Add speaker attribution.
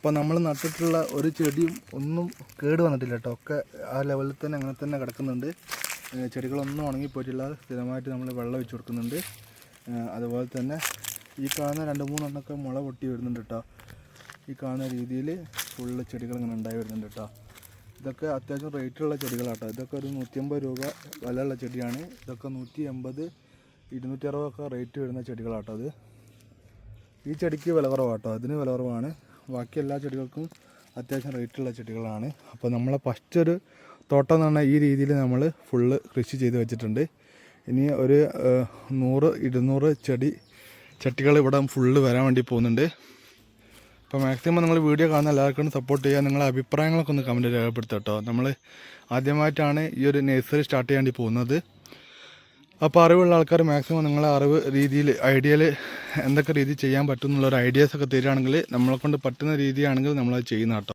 Speaker 1: അപ്പോൾ നമ്മൾ നട്ടിട്ടുള്ള ഒരു ചെടിയും ഒന്നും കേട് വന്നിട്ടില്ല കേട്ടോ. ഒക്കെ ആ ലെവലിൽ തന്നെ അങ്ങനെ തന്നെ കിടക്കുന്നുണ്ട്. ചെടികളൊന്നും ഉണങ്ങിപ്പോയിട്ടില്ല. സ്ഥിരമായിട്ട് നമ്മൾ വെള്ളം ഒഴിച്ച് കൊടുക്കുന്നുണ്ട്. അതുപോലെ തന്നെ ഈ കാണുന്ന 2-3 എണ്ണമൊക്കെ മുള പൊട്ടി വരുന്നുണ്ട് കേട്ടോ. ഈ കാണുന്ന രീതിയിൽ ഫുള്ള് ചെടികൾ ഇങ്ങനെ ഉണ്ടായി വരുന്നുണ്ട് കേട്ടോ. ഇതൊക്കെ അത്യാവശ്യം റേറ്റുള്ള ചെടികളാട്ടോ. ഇതൊക്കെ ഒരു 150 രൂപ വിലയുള്ള ചെടിയാണ്. ഇതൊക്കെ 180, 260 ഒക്കെ റേറ്റ് വരുന്ന ചെടികളാട്ടോ. അത് ഈ ചെടിക്ക് വില കുറവാട്ടോ, അതിന് വില കുറവാണ്. ബാക്കി എല്ലാ ചെടികൾക്കും അത്യാവശ്യം റേറ്റുള്ള ചെടികളാണ്. അപ്പോൾ നമ്മളെ ഫസ്റ്റ് ഒരു തോട്ടം എന്ന് പറഞ്ഞാൽ ഈ രീതിയിൽ നമ്മൾ ഫുള്ള് കൃഷി ചെയ്ത് വെച്ചിട്ടുണ്ട്. ഇനി ഒരു 100-200 ചട്ടികൾ ഇവിടെ ഫുള്ള് വരാൻ വേണ്ടി പോകുന്നുണ്ട്. അപ്പോൾ മാക്സിമം നിങ്ങൾ വീഡിയോ കാണുന്ന എല്ലാവർക്കും സപ്പോർട്ട് ചെയ്യുക. നിങ്ങളുടെ അഭിപ്രായങ്ങളൊക്കെ ഒന്ന് കമൻറ്റ് രേഖപ്പെടുത്തുക കേട്ടോ. നമ്മൾ ആദ്യമായിട്ടാണ് ഈ ഒരു നഴ്സറി സ്റ്റാർട്ട് ചെയ്യാൻ വേണ്ടി പോകുന്നത്. അപ്പോൾ അറിവുള്ള ആൾക്കാർ മാക്സിമം നിങ്ങളെ അറിവ് രീതിയിൽ ഐഡിയയിൽ എന്തൊക്കെ രീതി ചെയ്യാൻ പറ്റും എന്നുള്ളൊരു ഐഡിയാസൊക്കെ തരികയാണെങ്കിൽ നമ്മളെ കൊണ്ട് പറ്റുന്ന രീതിയാണെങ്കിൽ നമ്മളത് ചെയ്യുന്ന കേട്ടോ.